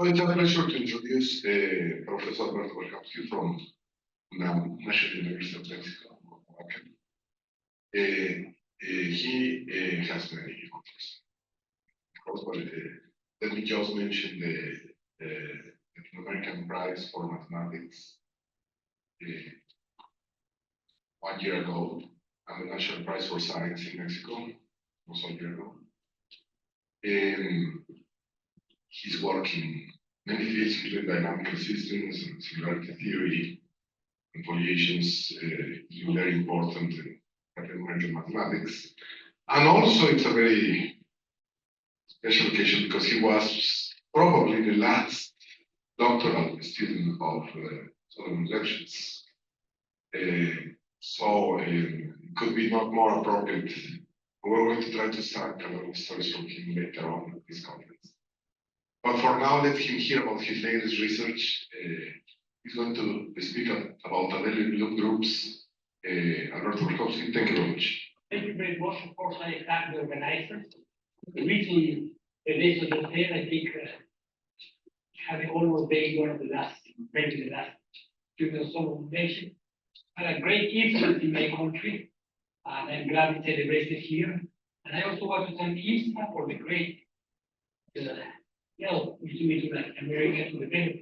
Oh, it's a pleasure to introduce Professor Alberto Berkowski from the National University of Mexico. He has many authors. Of course, but let me just mention the Latin American Prize for Mathematics 1 year ago, and the National Prize for Science in Mexico also a year ago. His work in many fields, including dynamical systems and singularity theory and foliations, is very important in Latin American mathematics. And also, it's a very special occasion because he was probably the last doctoral student of Solomon Lefschetz. So it could be not more appropriate. We're going to try to start a lot of stories from him later on at this conference. But for now, let him hear about his latest research. He's going to speak about abelian loop groups. Alberto Berkowski, thank you very much. Thank you very much. Of course, I thank the organizers. The reason the days of the fair, I think, having almost been one of the last, maybe the last students of nation, had a great influence in my country, and I'm glad we celebrated here. And I also want to thank IMSA for the great help we do to Latin America to develop.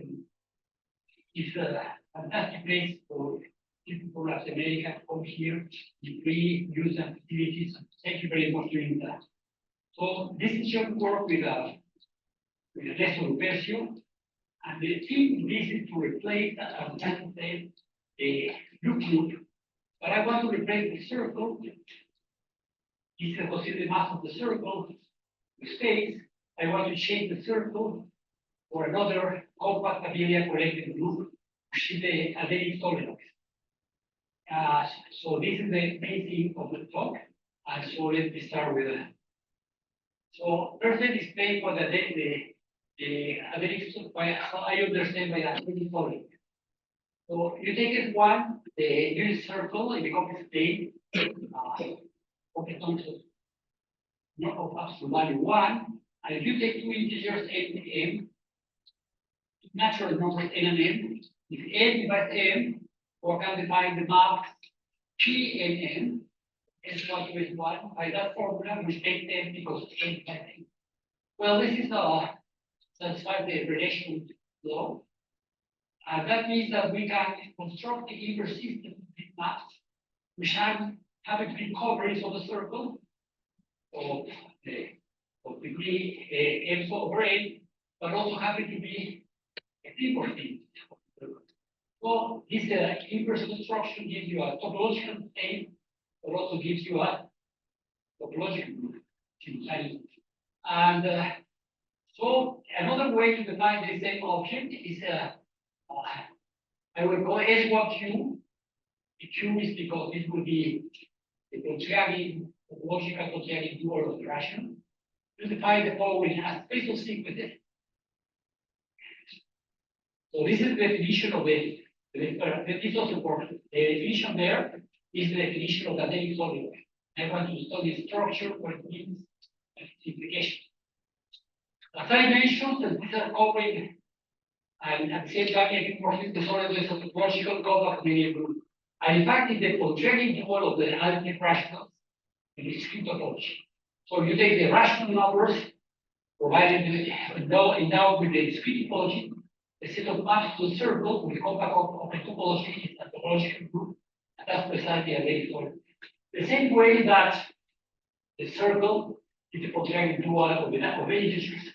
It's a fantastic place for people from Latin America to come here, the free use and facilities. Thank you very much for doing that. So this is your work with a lesson version, and the theme this is to replace, as I said, the loop. But I want to replace the circle. This is considered the mass of the circle, the space. I want to change the circle for another compact abelian collected group, which is the adelic solenoid. So this is the main theme of the talk. And so let me start with that. So first let me explain what the adelic solenoid, how I understand by adelic solenoid. So you take it one, the unit circle, it becomes a state of the function of absolute value 1. And if you take two integers n and m, natural numbers n and m, if n divides m, or can define the map p and n, s1 to s1, by that formula, we take m because n divides m. Well, this is satisfies the relation law. And that means that we can construct the inverse system of these maps, which have to be coverage of the circle of degree m over n, but also happen to be a inverse thing. So this inverse construction gives you a topological state, but also gives you a topological group. And so another way to define the same object is I will call S1Q. The Q is because this will be the Pontryagin, logical Pontryagin dual of the rational. To define the following as spatial sequences. So this is the definition of this is also important. The definition there is the definition of the adelic solenoid. I want to study structure, what it means, and its implication. As I mentioned, that these are covering and at the same time making the solenoids of the logical compact abelian group. And in fact, it's the Pontryagin dual of the analytic rationals in the discrete topology. So you take the rational numbers provided endowed with the discrete topology, the set of maps to the circle with the compact of the topology is a topological group, and that's precisely a adelic solenoid. The same way that the circle is the Pontryagin dual of the integers.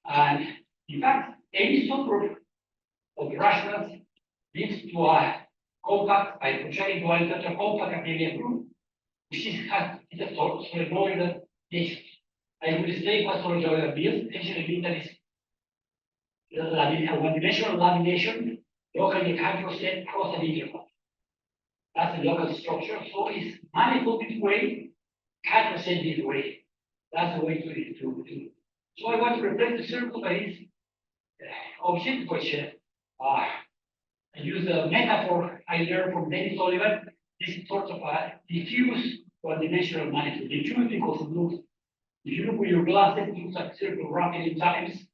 And in fact, any subgroup of the rationals leads to a compact by Pontryagin duality to a compact abelian group, which is a solenoidal nature. I will explain what solenoidal means. Essentially means that is one-dimensional lamination locally hydroset cross an interval. That's the local structure. So it's manifold this way, hydroset this way. That's the way to do. So I want to replace the circle by this object, which I use a metaphor I learned from Dennis Sullivan. This is sort of a diffuse one-dimensional manifold. Diffuse because it looks, if you look with your glasses, it looks like a circle rocket in times.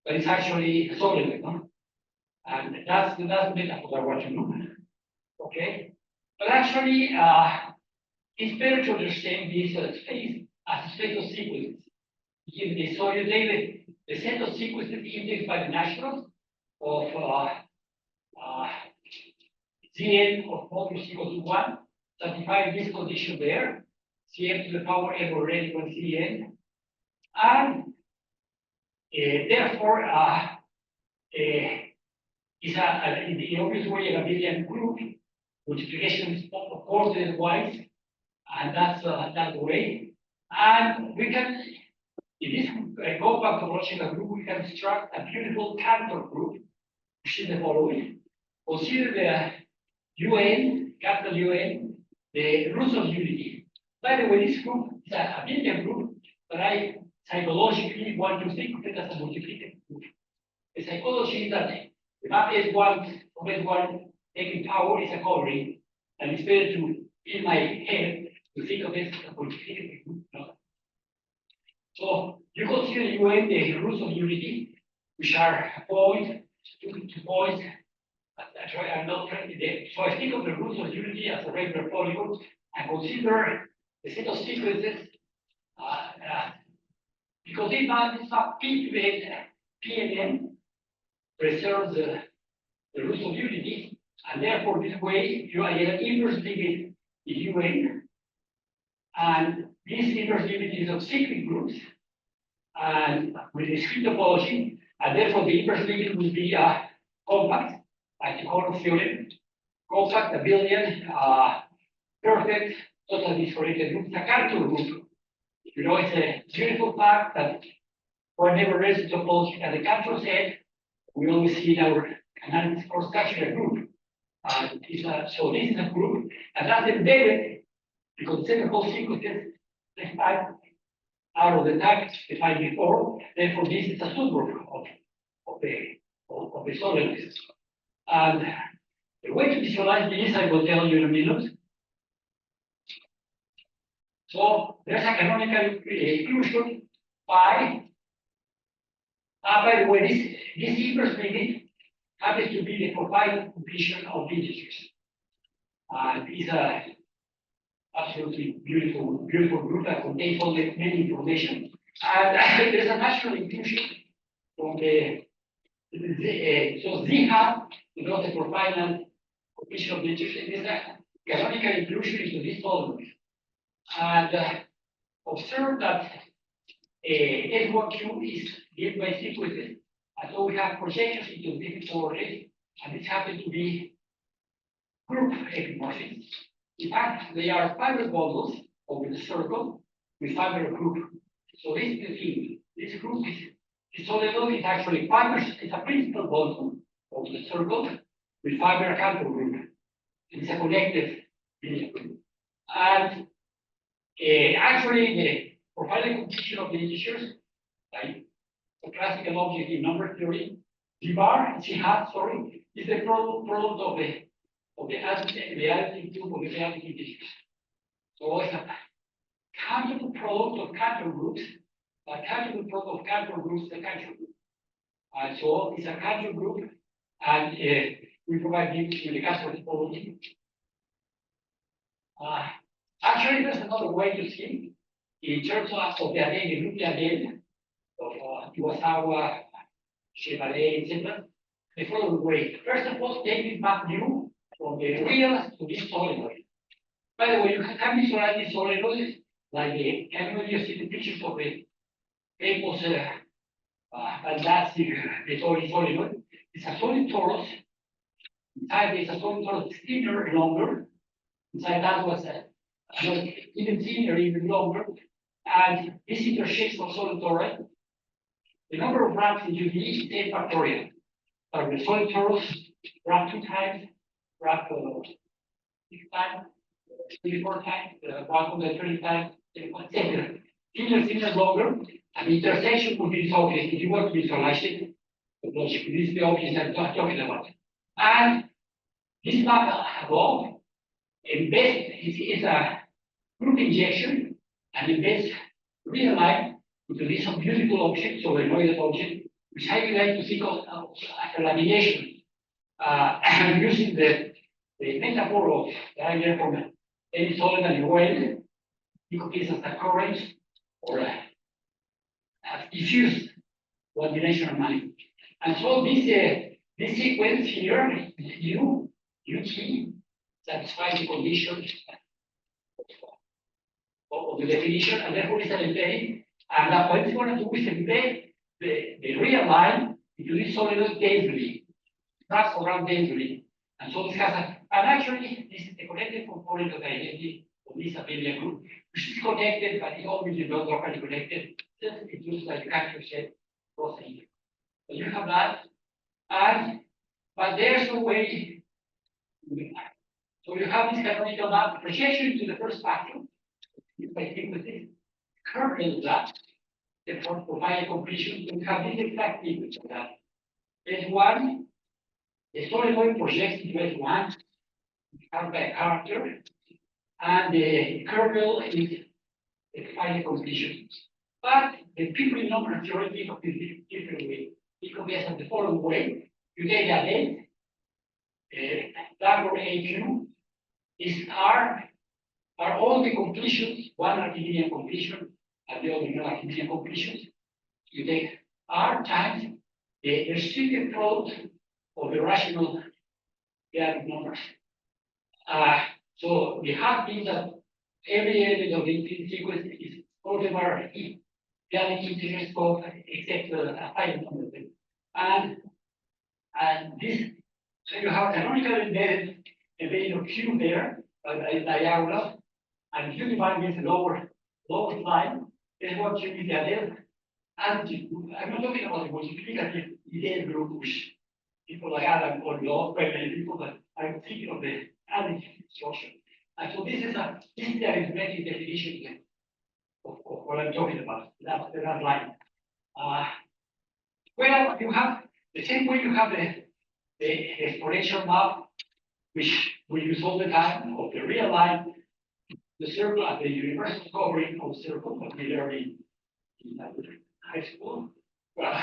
but it's actually solid, no? And that's the metaphor what you do. Okay? But actually, it's better to understand this space as a space of sequences. So you take the set of sequences indexed by the nationals of Cn of modulus equals to 1, satisfy this condition there, Cn to the power n already equals Cn, and therefore is in the obvious way an abelian group. Multiplication is of course wise, and that's the way. And we can, in this compact topological group, we can construct a beautiful Cantor group, which is the following. Consider the UN, capital UN, the roots of unity. By the way, this group is a abelian group, but I psychologically want to think of it as a multiplicative group. The psychology is that the map S1 from S1 taking power is a covering, and it's better to, in my head, to think of it as a multiplicative group. No? So you consider UN the roots of unity, which are points, two points. I'm not trying to. So I think of the roots of unity as a regular polygon and consider the set of sequences because this map P to N, P and N preserves the roots of unity, and therefore this way you get an inverse limit in UN, and this inverse limit is of cyclic groups, and with discrete topology, and therefore the inverse limit will be compact, like the Coulomb theorem, compact, abelian, perfect, totally disconnected group, it's a Cantor group. You know, it's a beautiful fact that whenever there is a topology at the Cantor set, we always see in our analysis course structure a group. So this is a group, and that's embedded because the second whole sequences defined out of the type defined before. Therefore, this is a subgroup of the solid. And the way to visualize this, I will tell you in a minute. So there's a canonical inclusion by the way, this inverse limit happens to be the profile completion of integers. It's a absolutely beautiful group that contains all the many information. And there's a natural inclusion from so Z hat is not the profile and completion of integers. It is a canonical inclusion into this polygon. And observe that S1Q is given by sequences, and so we have projections into different coordinates, and this happens to be group epimorphisms. In fact, they are fiber bundles over the circle with fiber group. So this is the thing. This group is solenoid is actually fibers, it's a principal bundle over the circle with fiber Cantor group. It's a connected linear group. And actually, the profiling completion of the integers, like the classical object in number theory, G bar, G hat, sorry, is the product of the additive group of the additive integers. So it's a countable product of Cantor groups, a countable product of Cantor groups, the Cantor group. And so it's a Cantor group, and we provide you with the Cantor topology. Actually, there's another way to see in terms of the Adele, group Adele, of Iwasawa, Chevalier, etc. The following way. First of all, take this map view from the real to this solenoid. By the way, you can visualize this solenoid like can you see the pictures of the famous fantastic solenoid? It's a solid torus. Inside there's a solid torus thinner and longer. Inside that was even thinner, even longer. And this intersects of solid torus. The number of wraps into the is 10 factorial. So the solid torus wrap 2 times, wrap 6 times, 24 times, 120 times, etc. Thinner, longer. And the intersection would be this object. If you want to visualize it, this is the object I'm talking about. And this map above embeds is a group injection and embeds real life into this beautiful object, solenoidal object, which I would like to think of as a lamination, using the metaphor of the idea from any solid and well, you could use as a current or as diffuse one-dimensional mind. And so this sequence here, UT, satisfies the conditions of the definition, and therefore it's an embedding. And what it's going to do is embed the real line into this solenoid densely, wraps around densely. And so this has and actually this is the connected component of the identity of this abelian group, which is connected, but it obviously not locally connected. It looks like you capture set processing. So you have that, but there's no way. So you have this canonical map projection to the first factor. If I think with this kernel that, the provide a completion, we have this exact image of that. S1, the solenoid projects into S1, have by character, and the kernel is a final completion. But the people in number theory think of this different way. It could be as the following way. You take the length, that or AQ is R, are all the completions, one Archimedean completion and the other non-Archimedean completions. You take R times the restricted product of the rational Archimedean numbers. So we have means that every element of the infinite sequence is algebra reality integers code except a final number. And this, so you have canonical embedded of Q there, diagonal, and Q divided with the lower line is what Q is the adel. And I'm not talking about the multiplicative ideal group, which people like Adam or Law, many people, but I'm thinking of the additive structure. And so this is the arithmetic definition of what I'm talking about, that line. Well, you have the same way you have the exponential map, which we use all the time of the real line, the circle at the universal covering of circle, what we learned in high school,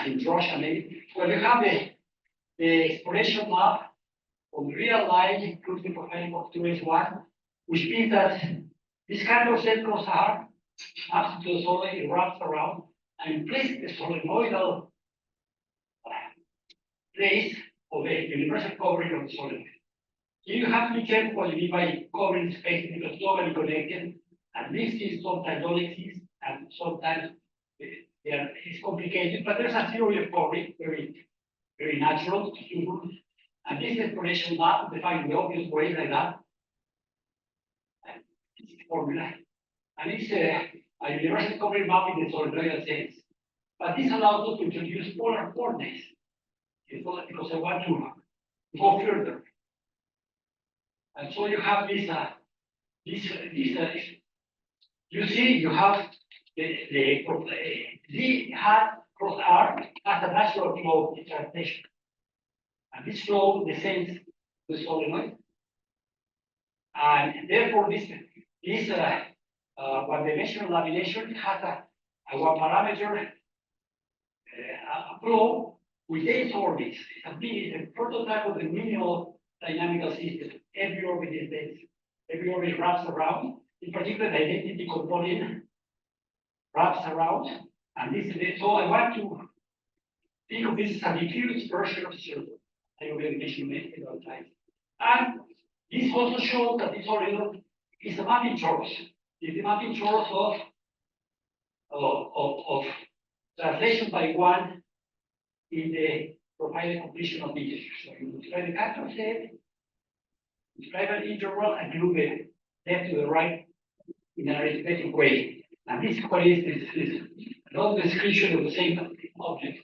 in Russia maybe. Well, you have the exponential map of the real line, includes the profiling of 2s1, which means that this kind of set cross R maps to the solenoid, it wraps around and places the solenoidal place of the universal covering of the solenoid. You have to be careful what you mean by covering space because globally connected, and this is sometimes don't exist, and sometimes it's complicated, but there's a theory of covering, very natural, and this exploration map defined in the obvious way like that. And it's a formula, and it's a universal covering map in the solenoidal sense. But this allows us to introduce polar coordinates because I want to go further. And so you have this, you see, you have the Z hat cross R as a natural flow in translation. And this flow descends the solenoid. And therefore, this one-dimensional lamination has a one parameter flow with 8 orbits. It's a prototype of the minimal dynamical system. Every orbit is dense. Every orbit wraps around. In particular, the identity component wraps around. And this is it. So I want to think of this as a diffuse version of the circle. I already mentioned it a lot of times. And this also shows that this order is a mapping torus. It's a mapping torus of translation by one in the provided completion of integers. So you multiply the factor set, multiply an interval, and group it left to the right in an arithmetic way. And this is a long description of the same object.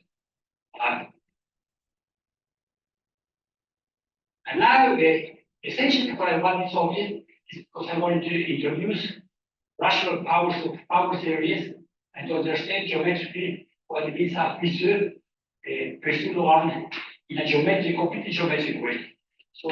And now, essentially, what I want this object is because I want to introduce rational powers of power series and to understand geometrically what it means to preserve pseudo arm in a completely geometric way. So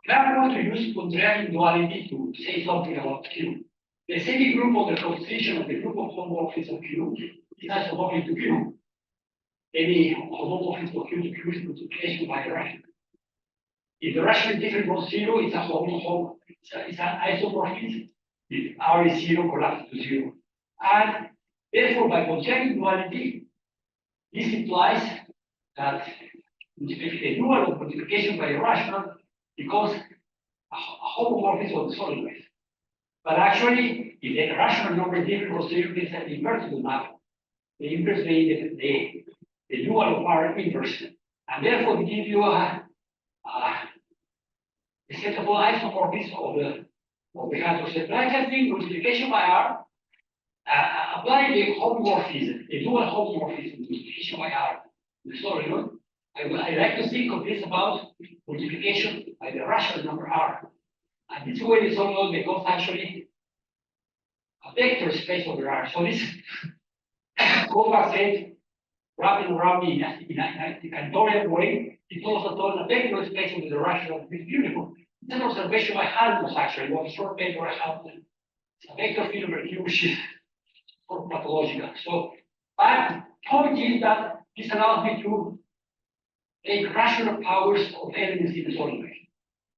now I want to use Mondrian duality to say something about Q. The semi group of the constitution of the group of homomorphisms of Q is isomorphic to Q. any homomorphism of Q to Q is multiplication by the rational. If the rational is different from zero, it's it's an isomorphism. If R is zero, collapses to zero. And therefore, by concerning duality, this implies that the dual of multiplication by a rational becomes a homomorphism of the solid wave. But actually, if the rational number is different from zero, it's an invertible map. The inverse being the dual of R inverse. And therefore, we give you a set of isomorphism of the Cantor set. But I can think multiplication by R, applying the homomorphism, the dual homomorphism multiplication by R, the solid. I like to think of this about multiplication by the rational number R. And this way the solid becomes actually a vector space over R. So this Kohlberg said, wrapping around in a Cantorian way, it's also told a vector space over the rational. It's beautiful. It's an observation by Halmos actually, one short paper I have. It's a vector field over Q, which is for pathological. So, but point is that this allows me to take rational powers of elements in the solid wave.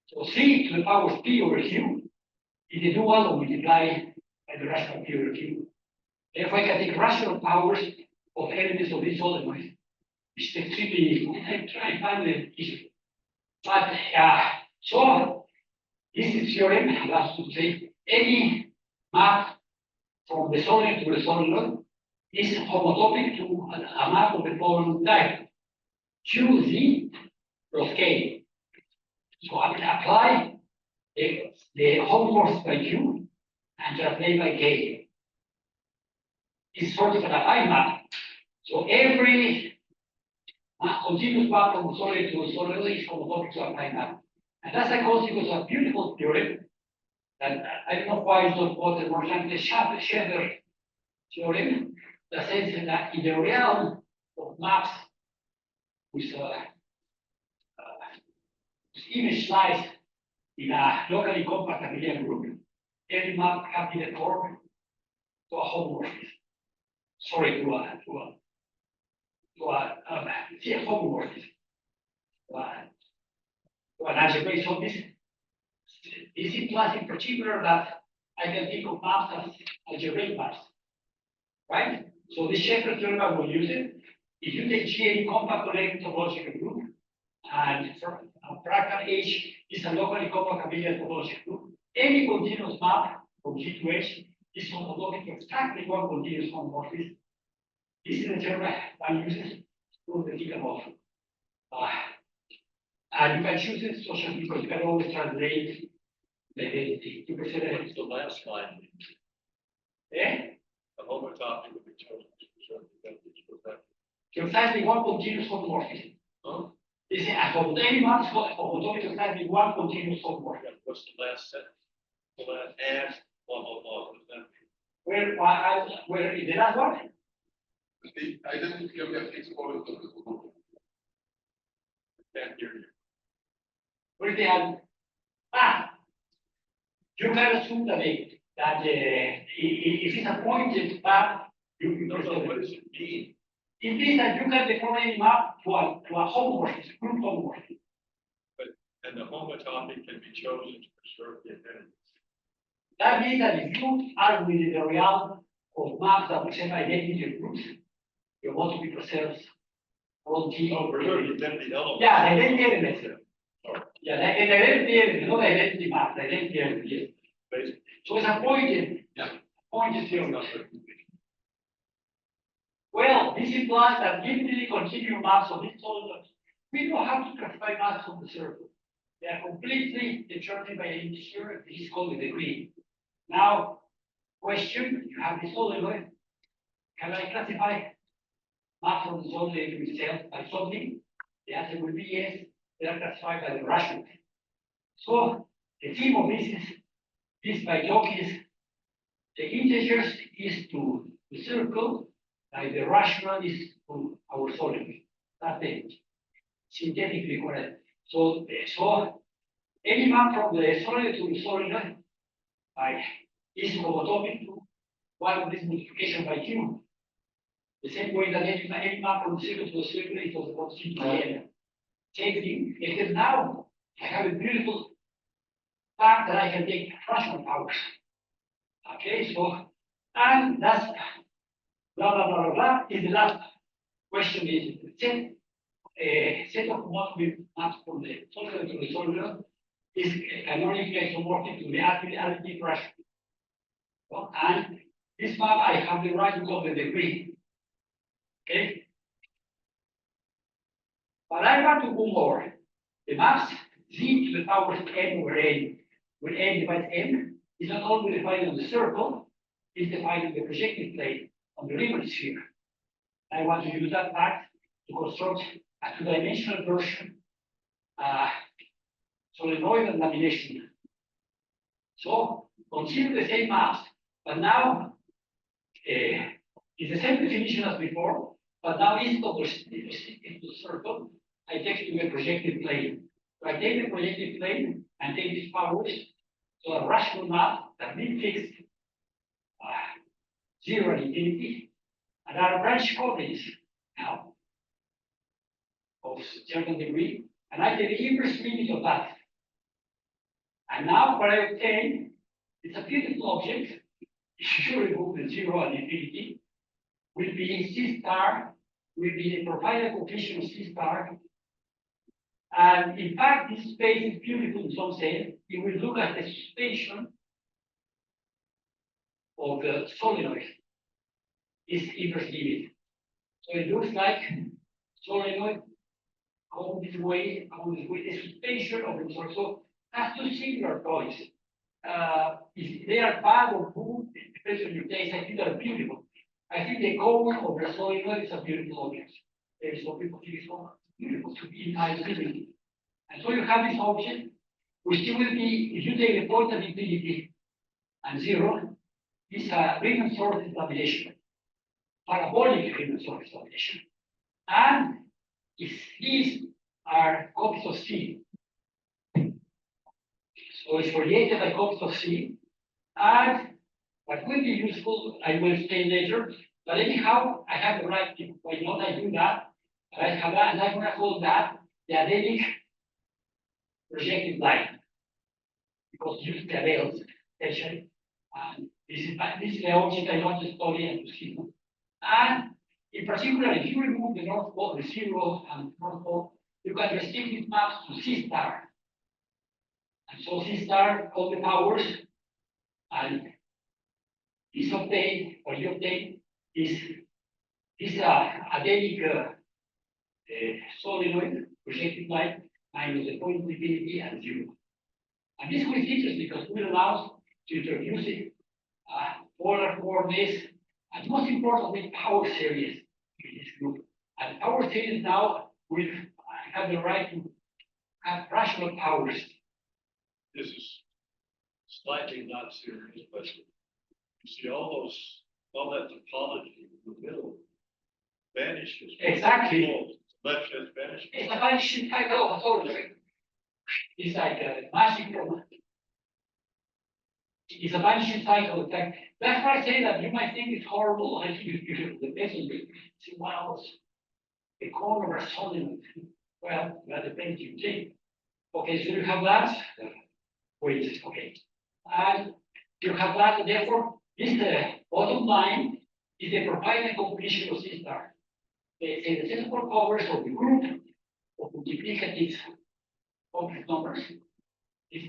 So C to the power of P over Q is the dual of multiply by the rational P over Q. Therefore, I can take rational powers of elements of this solid wave, which is extremely, I'm trying to find the issue. But so this is theorem allows to say any map from the solid to the solid is homotopic to a map of the following type. QZ plus K. So I will apply the homomorphism by Q and translate by K. It's sort of an affine map. So every continuous map from solid to solid is homotopic to affine map. And that's a consequence of a beautiful theorem that I don't know why it's not quoted more than the Scheffer theorem that says that in the realm of maps with image slice in a locally compact abelian group, every map can be deformed to a homomorphism. Sorry, to a homomorphism. To an algebraic. So this implies in particular that I can think of maps as algebraic maps, right? So this Scheffer theorem I will use it. If you take G any compact connected topological group, and fractal H is a locally compact abelian topological group, any continuous map from G to H is homomorphic to exactly one continuous homomorphism. This is the term I use to prove the thing above. And you can choose it social because you can always translate the identity. You can say that it's The last line, yeah? the homotopy would be chosen to preserve the advantage for that. Precisely one continuous homomorphism. Oh, This is a homotopy map homotopy to exactly one continuous homomorphism. what's the last sentence? The last and blah, blah, blah. What does that mean? Where is the last one? The identity of the fixed point of the group. That here. Where is the other? You can assume that if it's a pointed map, you No, no, what does it mean? it means that you can deform any map to a homomorphism, group homomorphism. And the homotopy can be chosen to preserve the advantage. That means that if you are within the realm of maps that present identity of groups, you want to be preserved on T. Oh, preserve the identity element. Yeah, the identity elements. Oh, Yeah, the identity element, not the identity map, the identity element, yes. basically. So it's a pointed, Yeah. pointed theorem. Well, this implies that given the continuum maps of these solid, we don't have to classify maps on the circle. They are completely determined by an integer. This is called the degree. Now, question: you have this solid. Can I classify maps from the solid itself by something? The answer will be yes. They are classified by the rational. So the theme of this by Jock is the integers is to the circle. Like the rational is to our solid. That's it. Synthetically correct. So any map from the solid to the solid is homotopic to one of this multiplication by Q. The same way that any map from zero to a circle is also called CPM. Same thing, except now I have a beautiful fact that I can take fractional powers. Okay, so, and that's blah, blah, blah, blah, blah, is the last question is set of multiple maps from the solver to the solver is canonically isomorphic to the additive fraction. So, and this map I have the right to call the degree. Okay. But I want to go more. The maps z to the power n over n, where n divides n, is not only defined on the circle, it's defined on the projective plane on the Riemann sphere. I want to use that fact to construct a two-dimensional version, solenoidal lamination. So consider the same maps, but now it's the same definition as before, but now instead of the circle, I take it to a projective plane. So I take the projective plane and take these powers to a rational map that be fixed 0 and infinity, and there are branch coordinates now of certain degree, and I take the inverse limit of that. And now what I obtain is a beautiful object. If you remove the 0 and infinity, will be C star, will be the provided coefficient of C star. And in fact, this space is beautiful in some sense. It will look at the suspension of the solenoid, is inverse limit. So it looks like solenoid going this way, the suspension of the solenoid. So that's two singular points. If they are bad or good, depends on your taste. I think they're beautiful. I think the cone of the solenoid is a beautiful object. There is some people think it's so beautiful to be in high living. And so you have this object, which will be, if you take the point of infinity and 0, is a Riemann source lamination, parabolic Riemann source lamination. And if these are copies of C, so it's created by copies of C, and what will be useful, I will explain later, but anyhow, I have the right to, why not I do that, and I have that, and I'm gonna call that the adelic projective line, because it uses the veils, essentially. And this is the object I want to study and to see. And in particular, if you remove the north pole, the 0 and north pole, you can restrict these maps to C star. And so C star, all the powers, and this obtained, or you obtain, is adelic solenoid projective line minus the point of infinity and 0. And this will teach us because it will allow us to introduce it, polar coordinates, and most importantly, power series in this group. And power series now will have the right to have rational powers. This is slightly not serious, but you see all that topology in the middle vanishes. Exactly. Left has vanished. It's a vanishing cycle of solenoid. It's like a magic. It's a vanishing cycle. In fact, that's why I say that you might think it's horrible. I think you the best of it. See, wow, the corner of a solenoid. Well, that depends you think. Okay, so you have that. Wait, okay. And you have that, therefore, this bottom line is the provided completion of C star. The sensible powers of the group of multiplicative complex numbers is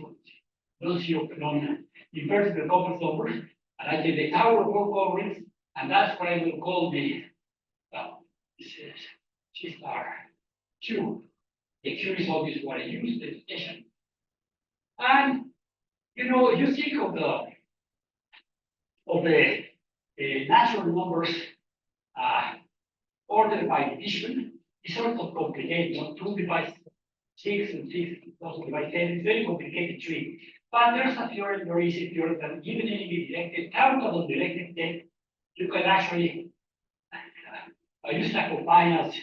non-zero phenomenon. Inverse the complex numbers, and I take the tower of all coverings, and that's what I will call the this is C star 2. The Q is obvious what I use, the extension. And you know, if you think of the natural numbers ordered by division, it's sort of complicated. 2 divides 6 and 6 doesn't divide 10. It's very complicated tree. But there's a theorem, very easy theorem, that given any directed, countable directed set, you can actually use Jacobian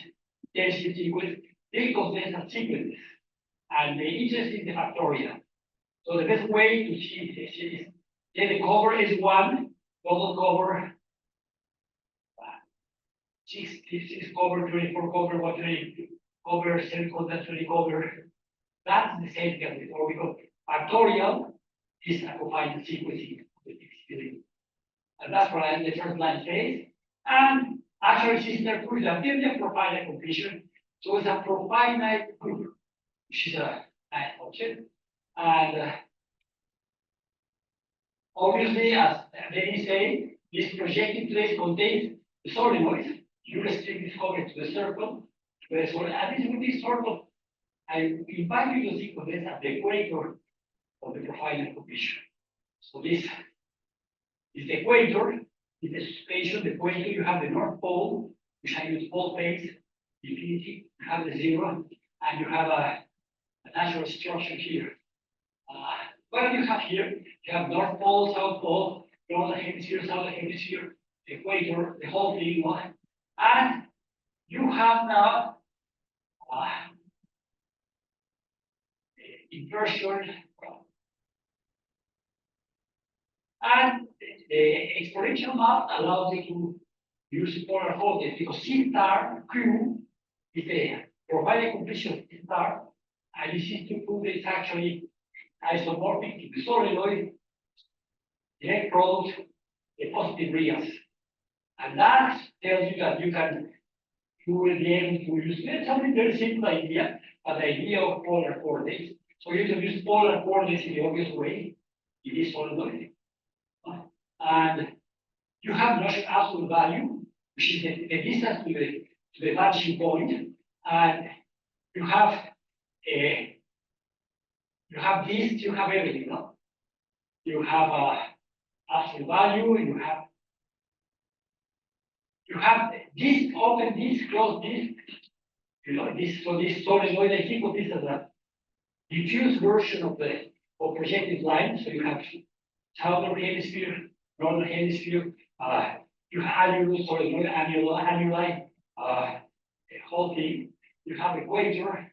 density with inconsistent sequences. And the interest is the factorial. So the best way to see this is the cover is 1, double cover 6 cover, 24 cover, 120 cover, 7 content, 20 cover. That's the same thing before, because factorial is a confined sequencing of the flexibility. And that's what the first line says. And actually, sister proof that the profile completion. So it's a profinite group, which is a nice object. And obviously, as they say, this projected place contains the solenoid. You restrict this coverage to the circle, and this will be sort of, I invite you to think of this as the equator of the profiling completion. So this is the equator, is the suspension, the equator, you have the North Pole, which I use pole phase, infinity, you have the zero, and you have a natural structure here. What do you have here? You have North Pole, South Pole, Northern Hemisphere, Southern Hemisphere, equator, the whole thing, and you have now inversion, and the exponential map allows you to use polar voltage because C star Q is the provided completion of C star, and this is to prove it's actually isomorphic to the solenoid, the net product, the positive reals. And that tells you that you will be able to use something very simple idea, but the idea of polar coordinates. So you can use polar coordinates in the obvious way, in this solenoid. And you have notion absolute value, which is the distance to the vanishing point, and you have this, you have everything, no? You have absolute value, you have this open, this close, this, this. So this solenoid, I think of this as a diffuse version of projected line. So you have southern hemisphere, northern hemisphere. You have annular solenoid, annuli, the whole thing. You have equator.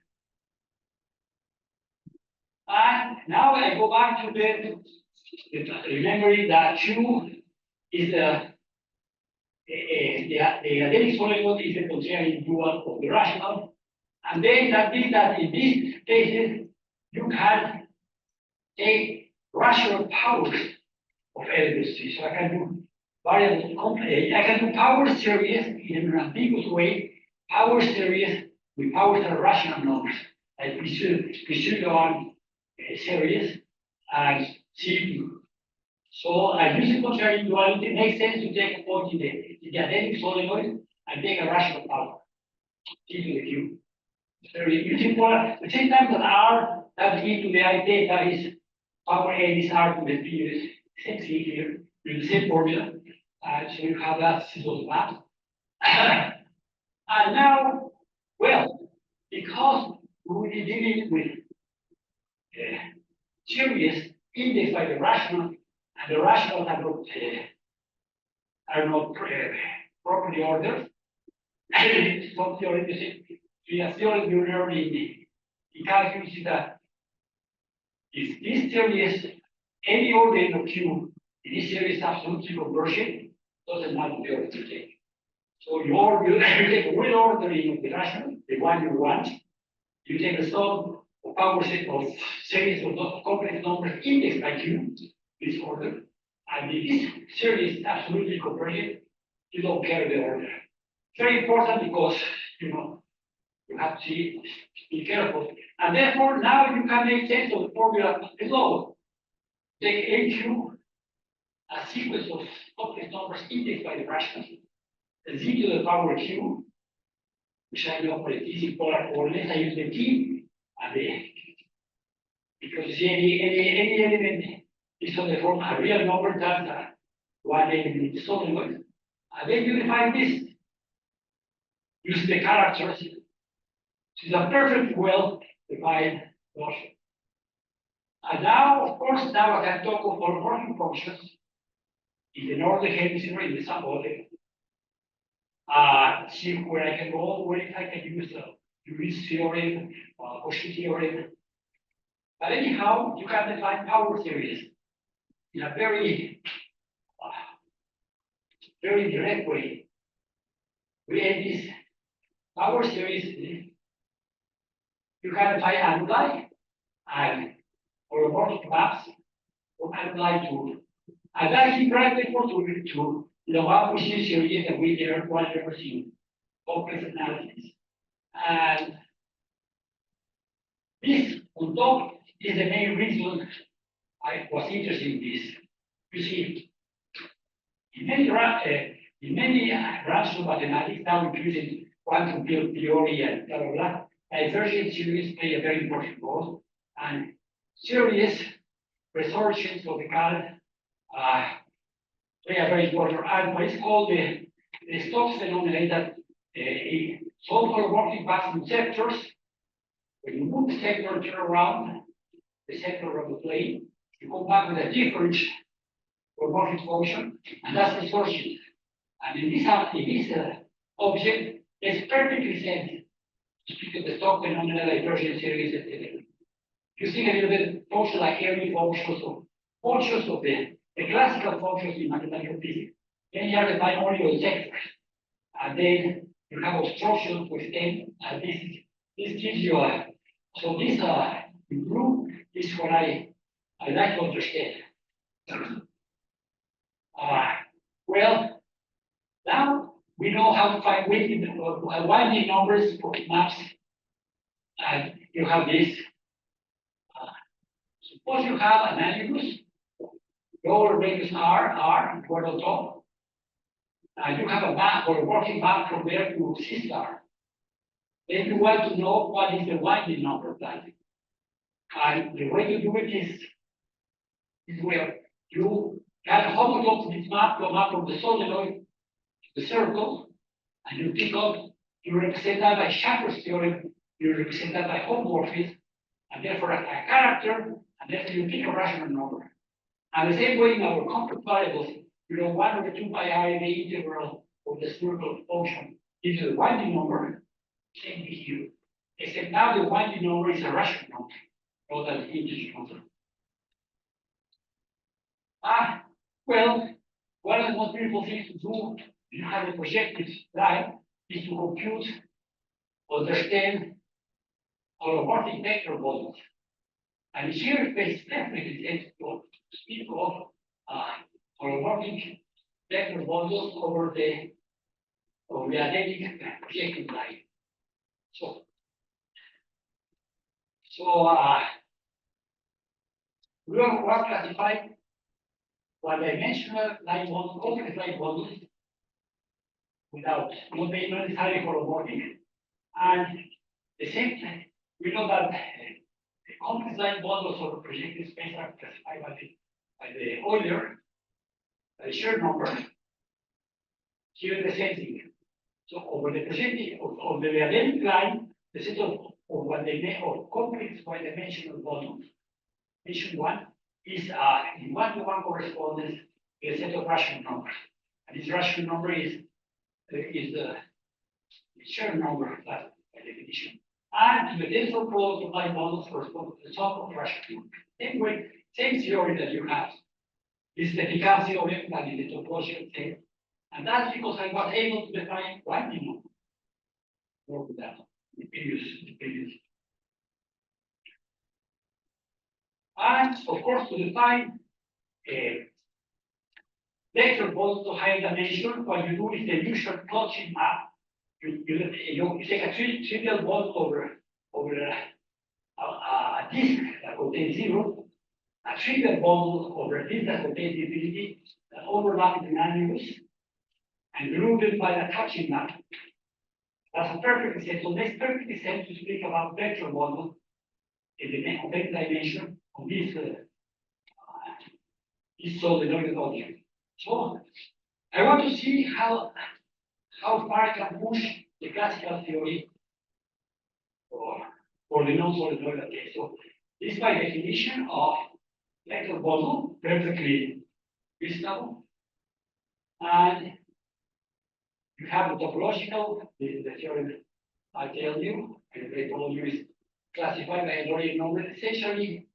And now I go back to remembering that Q is the adelic solenoid is the contrary dual of the rational. And then that means that in these cases, you can take rational powers of elements. So I can do variable, I can do power series in an ambiguous way, power series with powers that are rational numbers, like Pisunian series and C2. So I use the contrary duality. It makes sense to take a point in the adelic solenoid and take a rational power, T to the Q. So using polar, the same time that R, that's E to the I theta is power A is R to the P is same thing here, with the same formula. So you have that simple math. And now, well, because we will be dealing with series indexed by the rational, and the rationals are not properly ordered. Some theory, the theory you learn in calculus is that if this theory is any order of Q, this theory is absolutely conversion, doesn't matter the order you take. So you take one ordering of the rational, the one you want, you take a sum of power set of series of complex numbers indexed by Q, this order, and if this series is absolutely convergent, you don't care the order. Very important because you have to be careful. And therefore now you can make sense of the formula below. Take AQ, a sequence of complex numbers indexed by the rational, Z to the power Q, which I know for the easy polar coordinates, I use the T and the, because you see any element is on the form a real number, that's one element is solenoid. And then you define this using the characters. It's a perfectly well defined notion. And now, of course, now I can talk of holomorphic functions in the northern hemisphere, in the symbolic. See where I can go, where if I can use the Lewis theorem, Cauchy theorem. But anyhow, you can define power series in a very direct way. create this power series. You can find anuli and holomorphic maps from anuli to, and that's very important to the one machine series that we never seen complex analysis. And this on top is the main reason I was interested in this. You see, in many branches of mathematics, now including quantum field theory and blah, blah, blah, divergent series play a very important role. And series resorptions of the current play a very important role. And what is called the Stokes phenomenon that some holomorphic vacuum sectors, when you move the sector and turn around the sector of the plane, you come back with a different holomorphic function, and that's resorption. And in this object, it's perfectly sense to speak of the Stokes phenomenon, divergent series, etc. You think a little bit functions like Airy functions of the classical functions in mathematical physics. Then you have the binomial sectors, and then you have obstructions with them, and this gives you a, so this in blue is what I like to understand. Well, now we know how to find winding numbers for maps, and you have this. Suppose you have an annulus, lower radius R, and one on top. And you have a map or a working map from there to C star. Then you want to know what is the winding number of that. And the way to do it is where you can homolog this map to a map from the solenoid to the circle, and you pick up, you represent that by Schafer's theorem, you represent that by homomorphism, and therefore a character, and therefore you pick a rational number. And the same way in our complex variables, you know, 1 over 2 pi I the integral of the spherical function gives you the winding number, same thing here. Except now the winding number is a rational number, rather than an integer number. Well, one of the most beautiful things to do if you have a projective line is to compute, understand holomorphic vector models. And here it makes definitely sense to speak of holomorphic vector models over the identical projective line. So we are classified one-dimensional line models, complex line models, without no payment is highly holomorphic. And the same time, we know that the complex line models of the projective space are classified by the Euler, by the shared number. Here the same thing. So over the projective of the identical line, the set of complex one-dimensional models, mission one, is in one-to-one correspondence with a set of rational numbers. And this rational number is the shared number by definition. And the tensor product of line models correspond to the sum of rational numbers. Same theory that you have. This is the Picard theorem that is the topological theorem. And that's because I was able to define winding number. More with that, the previous. And of course, to define a vector model to higher dimension, what you do is the usual plotting map. You take a trivial model over a disk that contains 0, a trivial model over a disk that contains infinity that overlap in annulus, and group them by a touching map. That's a perfect sense. So it makes perfect sense to speak about vector model in the complex dimension of this solenoid object. So I want to see how far I can push the classical theory for the non-solenoid case. So this by definition of vector model, perfectly reasonable. And you have the topological, this is the theorem I tell you, and I told you is classified by a Lorentz number. Essentially,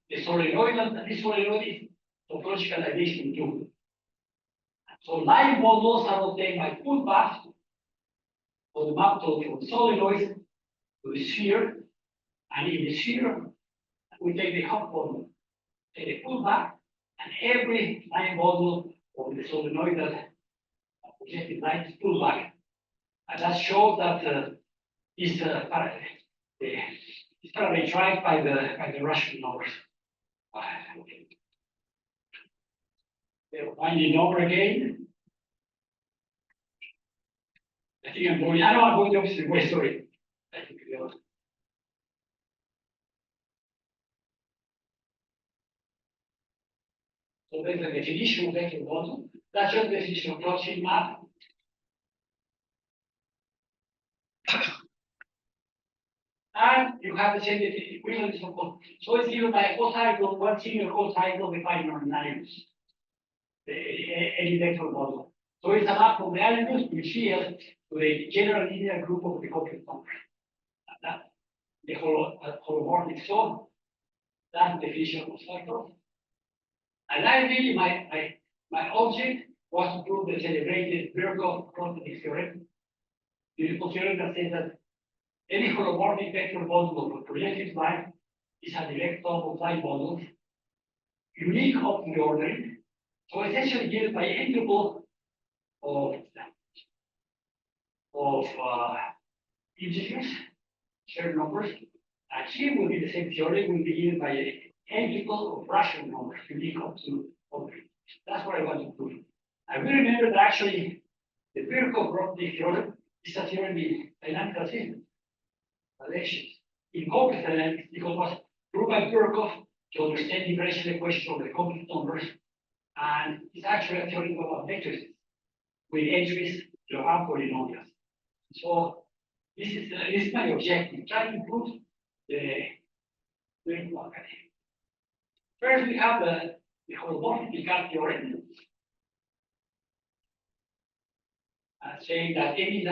the solenoid is topological addition too. So line models are obtained by full path of the map from the solenoid to the sphere, and in the sphere, we take the hub model, take the full path, and every line model of the solenoid that projected light is pulled back. And that shows that is parameterized by the rational numbers. Okay. Find the number again. I think I'm going. I know I'm going the opposite way. Sorry. I think so there's the definition of vector model. That's just the definition of Rothschild map. And you have the same equivalence of both. So it's given by a cocycle, one single cocycle defined on analysis. Any vector model. So it's a map from the analysis which yields to the general linear group of the complex numbers. That the holomorphic. So that's the definition of cycle. And I really my object was to prove the celebrated Birkhoff-Grothendieck theorem. Beautiful theorem that says that any holomorphic vector model of a projective line is a direct sum of line models, unique of the ordering. So essentially given by interval of integers, shared numbers, and here will be the same theorem, will be given by an interval of rational numbers, unique up to ordering. That's what I want to prove. I will remember that actually the Birkhoff-Grothendieck theorem is a theorem in dynamical systems. Relations in complex dynamics, because it was proved by Birkhoff to understand differential equations of the complex numbers, and it's actually a theorem about vectors with entries to have polynomials. So this is my objective, trying to prove the Birkhoff. First, we have the holomorphic Picard theorem, saying that any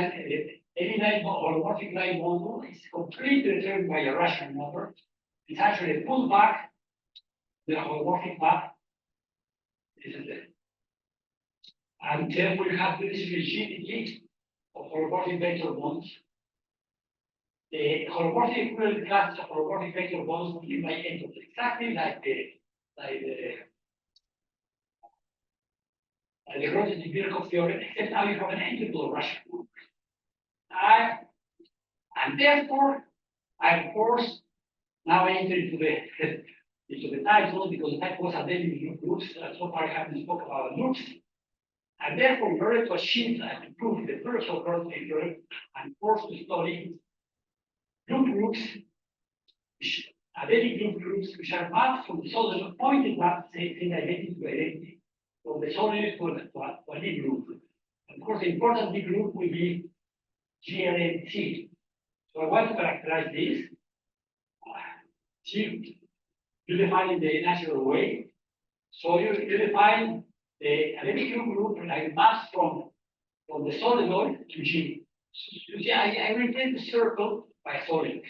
holomorphic line model is completely determined by a rational number. It's actually pulled back the holomorphic map. This is it. And then we have this rigidity of holomorphic vector bonds. The holomorphic equivalent class of holomorphic vector bonds will be by entropy, exactly like the Grothendieck-Birkhoff theorem, except now you have an interval of rational numbers. And therefore, I of course now enter into the title, because the title was identity groups. So far I haven't spoken about groups. And therefore, in order to achieve and to prove the first of Grothendieck theorem, I'm forced to study loop groups, identity groups, which are mapped from the solid pointed map, saying identity to identity, from the solid to a Lie group. Of course, the important Lie group will be GLNT. So I want to characterize this. You define it the natural way. So you define the identity group like maps from the solenoid to G. So you see, I represent the circle by solid.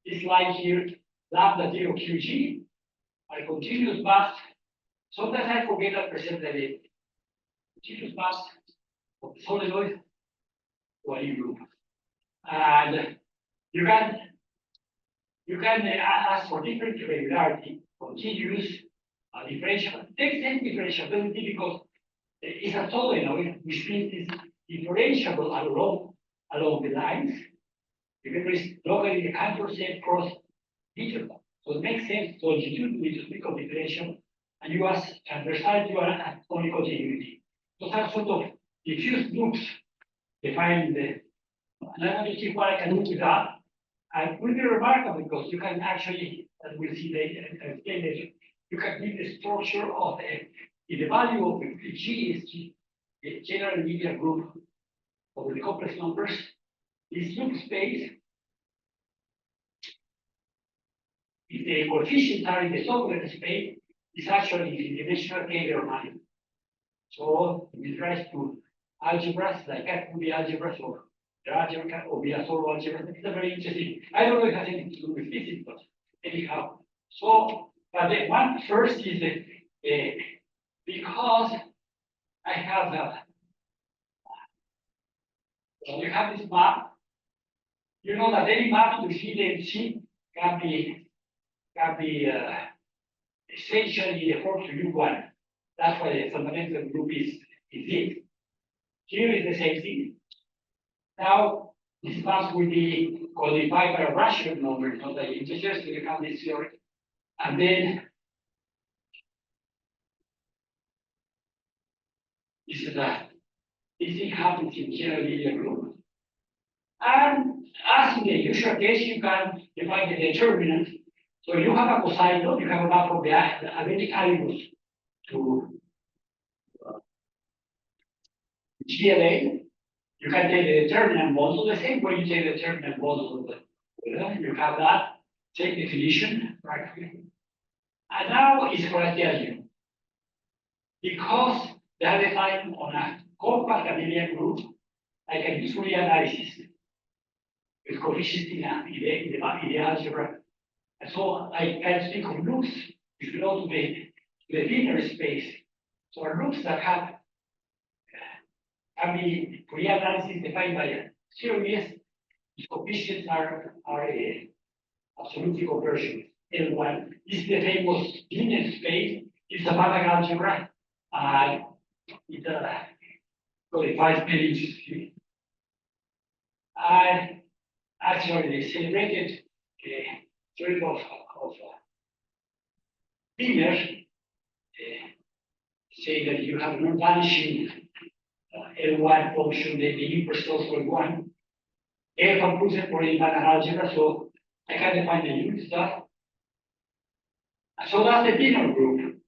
This line here, lambda 0 QG, a continuous path. Sometimes I forget to present the continuous path of the solenoid to a Lie group. And you can ask for different irregularity, continuous, differential. Takes any differentiability because it's a solenoid, which means it's differentiable along the lines. Remember, it's locally the Cantor set cross interval. So it makes sense to longitude to speak of differential, and you ask transversality and only continuity. Those are sort of diffuse loops defined the. And I want to see what I can do with that. And it will be remarkable because you can actually, as we'll see later, you can give the structure of the value of the G is the general linear group of the complex numbers. This loop space, if the coefficients are in the subgrid space, is actually in dimensional K-Germanic. So with regards to algebras, like Kac-Moody algebras or the algebra or Virasoro algebra, it's a very interesting. I don't know if it has anything to do with physics, but anyhow. So, but the one first is because I have so you have this map. You know that any map to see can be essentially referred to U1. That's why the fundamental group is it. Here is the same thing. Now, this mass will be codified by a rational number, not the integers, to become this theory. And then this is that this thing happens in general linear group. And as in the usual case, you can define the determinant. So you have a cosine law, you have a map of the abelic animus to GLA. You can take the determinant model the same way you take the determinant model of the you have that same definition, right? And now it's what I tell you. Because they are defined on a compact abelian group, I can use Fourier analysis with coefficients in the algebra. And so I can speak of loops which belong to the linear space. So loops that have can be Fourier analysis defined by a series. These coefficients are absolutely conversion. L1 this is the famous linear space. It's a Banach algebra. It codifies many. Actually, they celebrated theory of Wiener, say that you have non-vanishing L1 function, the inverse also L1. F approves it for Banach algebra, so I can define the unit stuff. So that's the Wiener group.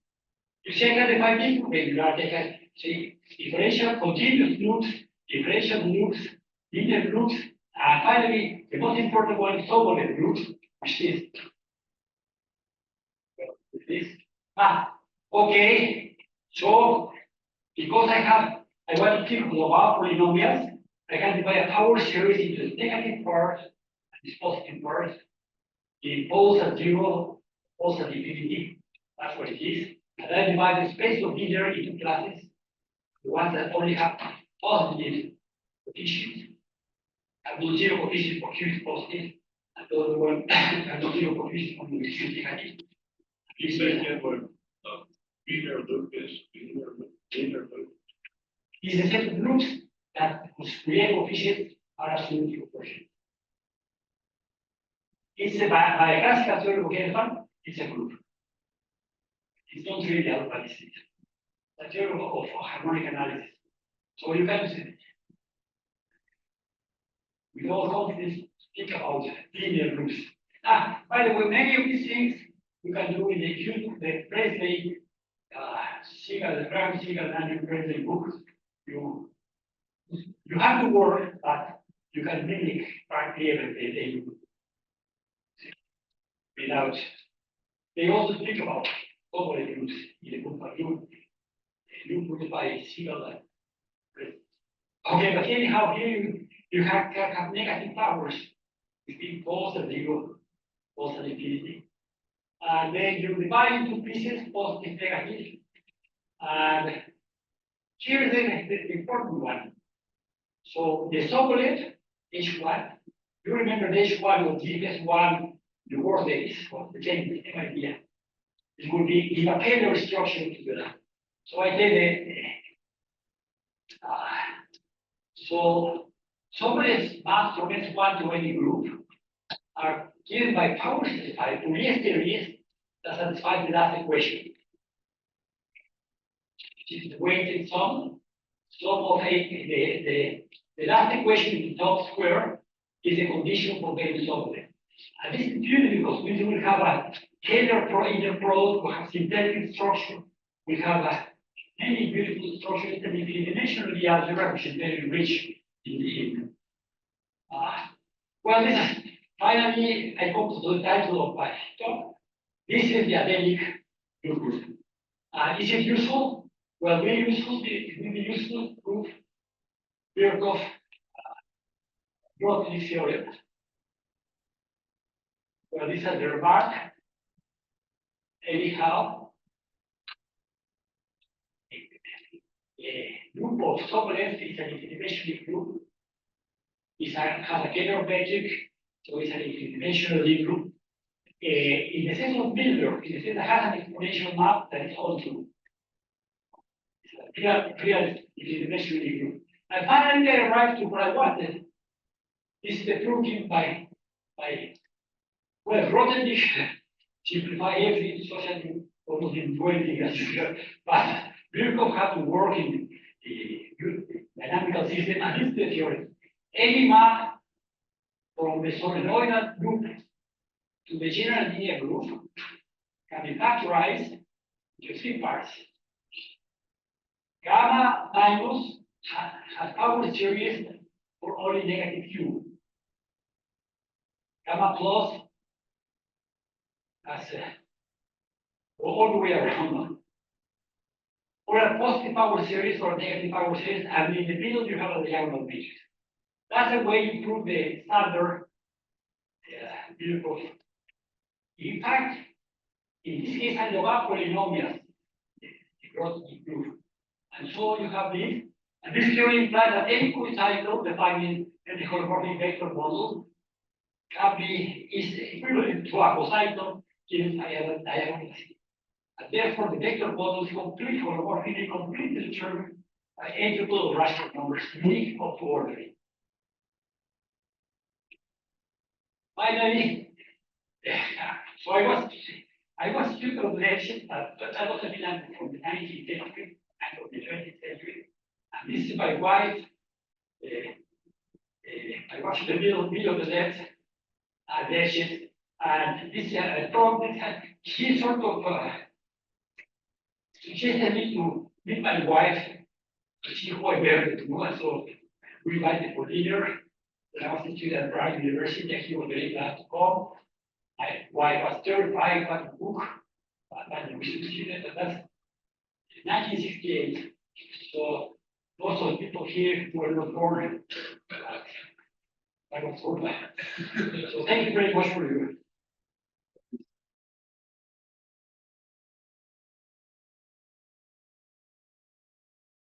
You see, I can define big regular, I can say differential continuous loops, differential loops, linear loops, and finally, the most important one is Sobolev loops, which is this. Okay. So because I want to keep global polynomials, I can divide a power series into the negative part and this positive part. The poles at zero, poles at infinity. That's what it is. And I divide the space of linear into classes, the ones that only have positive coefficients. And non-zero coefficient for Q is positive, and the other one and non-zero coefficient for Q is negative. You say again what linear loop is, linear loop. Is a set of loops that whose Fourier coefficients are absolutely proportional. It's by a classical theory of Gelman, it's a group. It's not really analysis. It's a theory of harmonic analysis. So you can say, with all confidence, think about linear loops. By the way, many of these things you can do in the Presley the Graham Siegel and Presley books. You have to work, but you can mimic practically everything without. They also speak about Sobolev loops in the book by you put it by Siegel and Presley. Okay, but anyhow, here you have negative powers between poles and zero, poles and infinity. And then you divide into pieces, positive, negative. And here is the important one. So the Sobolev H1, you remember the H1 of GS1, the word is the same idea. It would be give a Taylor structure to that. So I take so Sobolev's maps from S1 to any group are given by power specified Fourier series that satisfy the last equation. Which is the weighted sum of the last equation in the top square is a condition for getting Sobolev. And this is beautiful because we will have a Taylor inner product, we have synthetic structure, we have many beautiful structures in the dimensional algebra, which is very rich in well, this is finally I come to the title of my talk. This is the abelic group. Is it useful? Well, very useful. It will be useful to prove Birkhoff brought this theorem. Well, this is the remark. Anyhow, group of top left is an interdimensional group. Has a Taylor metric, so it's an interdimensional group. In the sense of Miller, in the sense that has an exponential map that is all true. It's a clear interdimensional group. And finally, I arrived to what I wanted. This is the proof given by well, Grothendieck simplify everything socially almost in 20 as usual, but Birkhoff had to work in the dynamical system, and this is the theory. Any map from the solenoidal group to the general linear group can be factorized into 3 parts. Gamma minus has power series for only negative Q. Gamma plus has all the way around. Or a positive power series or a negative power series, and in the middle you have a diagonal matrix. That's the way you prove the standard Birkhoff. In fact, in this case, I have polynomials, the Grothendieck proof. And so you have this, and this theory implies that any cocycle defining the holomorphic vector model is equivalent to a cocycle given diagonally. And therefore, the vector model is completely holomorphically completely determined by integral rational numbers, unique of ordering. Finally, so I was student of election, but I was a Milan from the 19th century and from the 20th century. And this is my wife. I was in the middle of the left election, and this problem he sort of suggested me to meet my wife, to see who I married to, and so we invited for dinner. When I was a student at Brown University, he was very glad to come. My wife was terrified by the book, by the research student, and that's 1968. So most of the people here were not born. I was born. So thank you very much for your